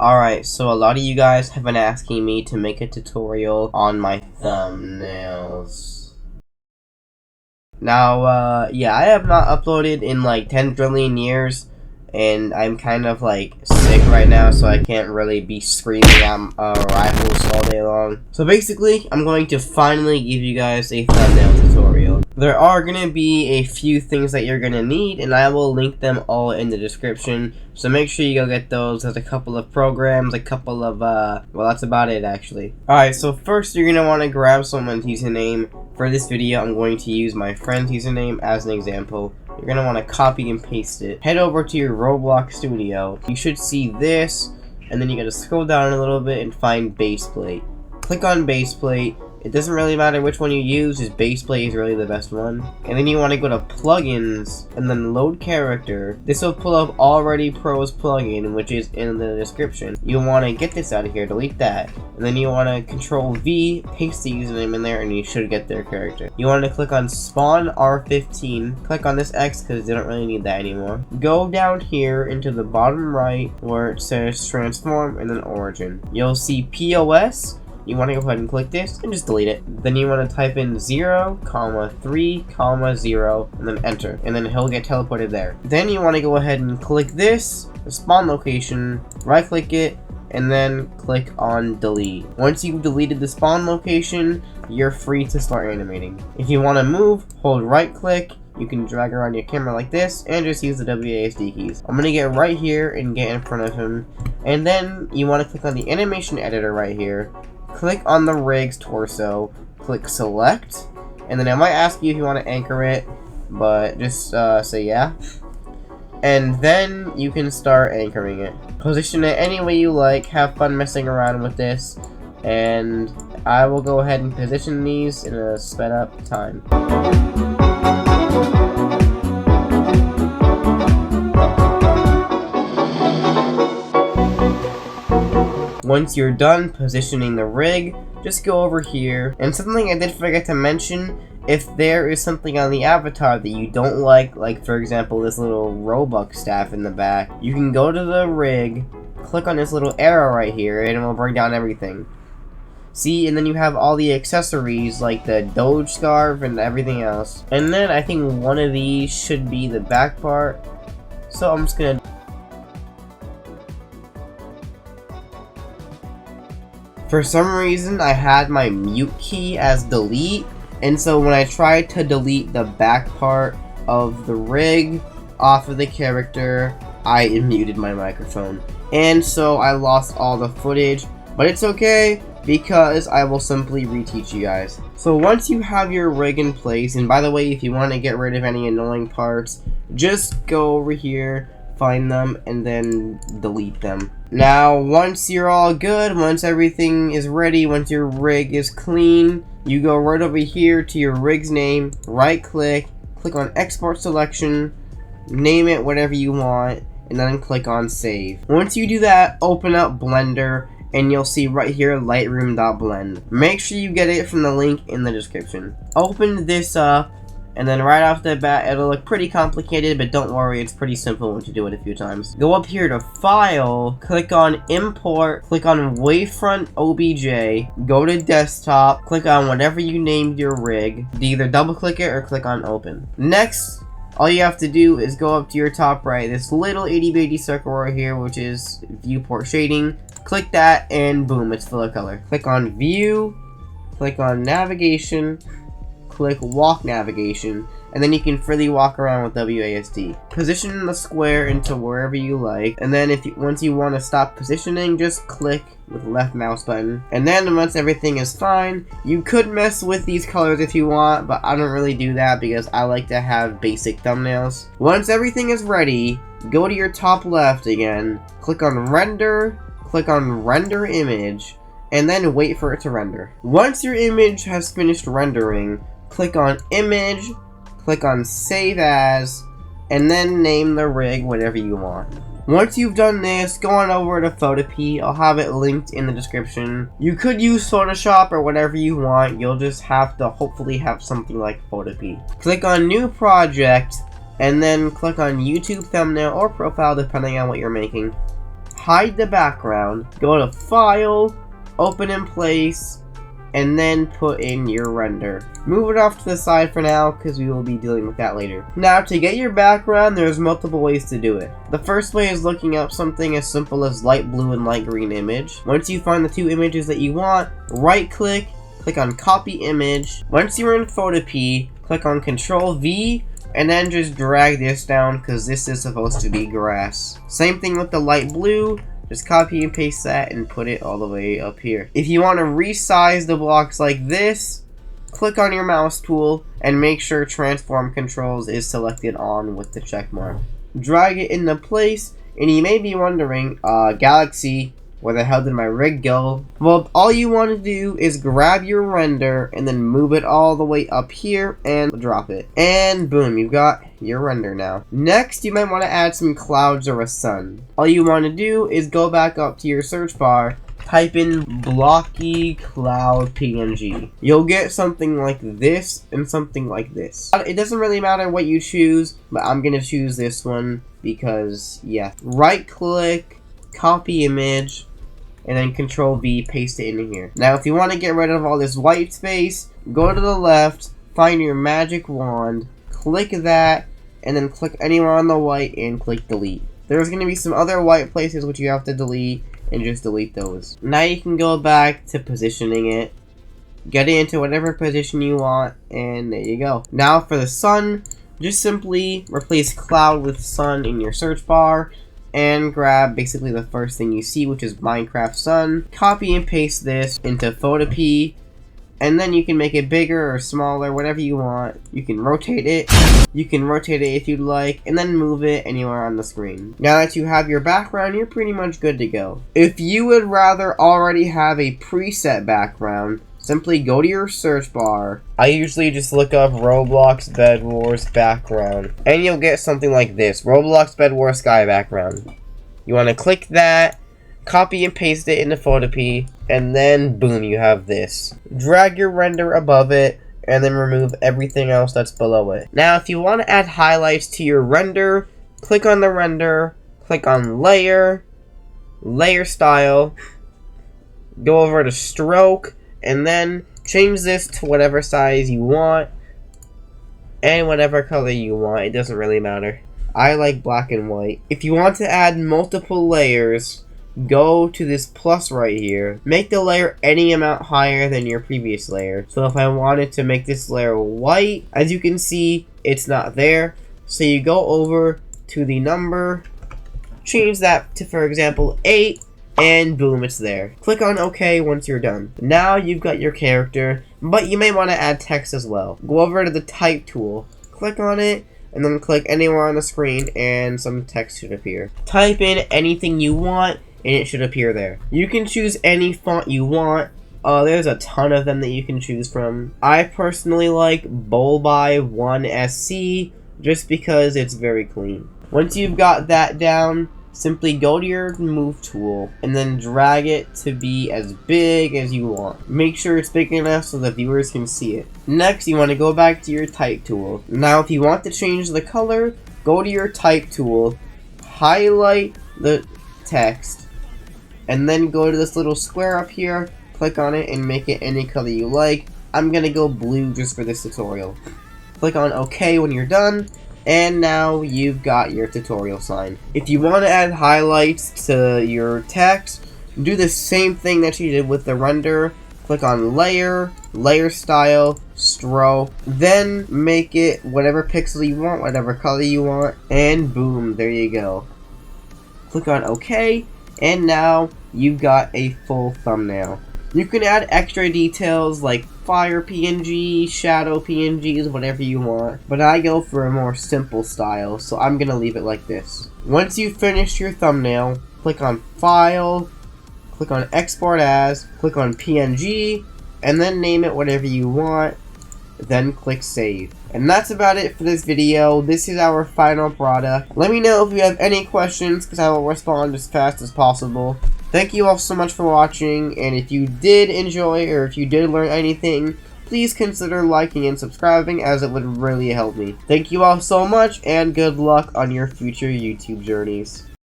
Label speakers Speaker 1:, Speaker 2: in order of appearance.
Speaker 1: Alright, so a lot of you guys have been asking me to make a tutorial on my thumbnails. Now, yeah, I have not uploaded in like 10 trillion years, and I'm kind of like sick right now, so I can't really be screaming at rivals all day long. So basically, I'm going to finally give you guys a thumbnail tutorial. There are going to be a few things that you're going to need, and I will link them all in the description, so make sure you go get those. There's a couple of programs, a couple of, well, that's about it actually. Alright, so first you're going to want to grab someone's username. For this video, I'm going to use my friend's username as an example. You're going to want to copy and paste it. Head over to your Roblox studio. You should see this, and then you got to scroll down a little bit and find baseplate. Click on baseplate. It doesn't really matter which one you use, just baseplate is really the best one. And then you want to go to plugins and then load character. This will pull up Already Pro's plugin, which is in the description. You want to get this out of here, delete that. And then you want to Control V, paste the username in there, and you should get their character. You want to click on Spawn R15. Click on this X because you don't really need that anymore. Go down here into the bottom right where it says Transform and then Origin. You'll see POS. You want to go ahead and click this and just delete it. Then you want to type in 0, 3, 0, and then enter. And then he'll get teleported there. Then you want to go ahead and click this, the spawn location, right click it, and then click on delete. Once you've deleted the spawn location, you're free to start animating. If you want to move, hold right click. You can drag around your camera like this and just use the WASD keys. I'm going to get right here and get in front of him. And then you want to click on the animation editor right here. Click on the rig's torso, click select, and then I might ask you if you want to anchor it, but just say yeah. And then you can start anchoring it. Position it any way you like, have fun messing around with this, and I will go ahead and position these in a sped up time. Once you're done positioning the rig, just go over here. And something I did forget to mention, if there is something on the avatar that you don't like for example this little Robux staff in the back, you can go to the rig, click on this little arrow right here, and it will bring down everything. See, and then you have all the accessories like the Doge scarf and everything else. And then I think one of these should be the back part. So I'm just gonna For some reason, I had my mute key as delete, and so when I tried to delete the back part of the rig off of the character, I muted my microphone. And so I lost all the footage, but it's okay because I will simply reteach you guys. So once you have your rig in place, and by the way, if you want to get rid of any annoying parts, just go over here, find them, and then delete them. Now, once you're all good, once everything is ready, once your rig is clean, you go right over here to your rig's name, right click, click on export selection, name it whatever you want, and then click on save. Once you do that, open up Blender, and you'll see right here lightroom.blend. Make sure you get it from the link in the description. Open this up, and then right off the bat, it'll look pretty complicated, but don't worry, it's pretty simple once you do it a few times. Go up here to File, click on Import, click on Wavefront OBJ, go to Desktop, click on whatever you named your rig, either double click it or click on Open. Next, all you have to do is go up to your top right, this little itty bitty circle right here, which is Viewport Shading. Click that, and boom, it's full of color. Click on View, click on Navigation, click Walk Navigation, and then you can freely walk around with WASD. Position the square into wherever you like, and then once you want to stop positioning, just click with the left mouse button. And then once everything is fine, you could mess with these colors if you want, but I don't really do that because I like to have basic thumbnails. Once everything is ready, go to your top left again, click on Render, click on Render Image, and then wait for it to render. Once your image has finished rendering, click on Image, click on Save As, and then name the rig whatever you want. Once you've done this, go on over to Photopea. I'll have it linked in the description. You could use Photoshop or whatever you want. You'll just have to hopefully have something like Photopea. Click on New Project, and then click on YouTube thumbnail or profile depending on what you're making. hide the background, go to File, Open in Place, and then put in your render. Move it off to the side for now because we will be dealing with that later. Now, to get your background, there's multiple ways to do it. The first way is looking up something as simple as light blue and light green image. Once you find the two images that you want, right click, click on copy image. Once you're in Photopea, click on Control V, and then just drag this down because this is supposed to be grass. Same thing with the light blue. Just copy and paste that and put it all the way up here. If you want to resize the blocks like this, click on your mouse tool and make sure transform controls is selected on with the check mark. Drag it into place, and you may be wondering, Galaxy, where the hell did my rig go? Well, all you want to do is grab your render and then move it all the way up here and drop it. And boom, you've got your render now. Next, you might want to add some clouds or a sun. All you want to do is go back up to your search bar, type in blocky cloud PNG. You'll get something like this and something like this. It doesn't really matter what you choose, but I'm going to choose this one because, yeah. Right click, copy image, and then Control V, paste it in here. Now, if you want to get rid of all this white space, go to the left, find your magic wand, click that, and then click anywhere on the white and click delete. There's going to be some other white places which you have to delete, and just delete those. Now you can go back to positioning it, get it into whatever position you want, and there you go. Now for the sun, just simply replace cloud with sun in your search bar, and grab basically the first thing you see, which is Minecraft Sun. Copy and paste this into Photopea, and then you can make it bigger or smaller, whatever you want. You can rotate it. You can rotate it if you'd like, and then move it anywhere on the screen. Now that you have your background, you're pretty much good to go. If you would rather already have a preset background, simply go to your search bar. I usually just look up Roblox Bedwars background, and you'll get something like this, Roblox Bedwars sky background. You want to click that, copy and paste it into Photopea, and then boom, you have this. Drag your render above it, and then remove everything else that's below it. Now, if you want to add highlights to your render, click on the render, click on layer, layer style, go over to stroke, and then change this to whatever size you want and whatever color you want. It doesn't really matter. I like black and white. If you want to add multiple layers, go to this plus right here. Make the layer any amount higher than your previous layer. So if I wanted to make this layer white, as you can see, it's not there. So you go over to the number, change that to, for example, 8. And boom, it's there. Click on OK once you're done. Now you've got your character, but you may want to add text as well. Go over to the type tool, click on it, and then click anywhere on the screen and some text should appear. Type in anything you want and it should appear there. You can choose any font you want. There's a ton of them that you can choose from. I personally like Bolby 1SC just because it's very clean. Once you've got that down, simply go to your move tool and then drag it to be as big as you want. Make sure it's big enough so the viewers can see it. Next, you want to go back to your type tool. Now, if you want to change the color, go to your type tool, highlight the text, and then go to this little square up here, click on it, and make it any color you like. I'm going to go blue just for this tutorial. Click on OK when you're done. And now you've got your tutorial sign. If you want to add highlights to your text, do the same thing that you did with the render. Click on layer, layer style, stroke, then make it whatever pixel you want, whatever color you want, and boom, there you go. Click on OK, and now you've got a full thumbnail. You can add extra details like fire PNG, shadow PNGs, whatever you want. But I go for a more simple style, so I'm going to leave it like this. Once you've finished your thumbnail, click on File, click on Export As, click on PNG, and then name it whatever you want. Then click Save. And that's about it for this video. This is our final product. Let me know if you have any questions, because I will respond as fast as possible. Thank you all so much for watching, and if you did enjoy, or if you did learn anything, please consider liking and subscribing, as it would really help me. Thank you all so much, and good luck on your future YouTube journeys.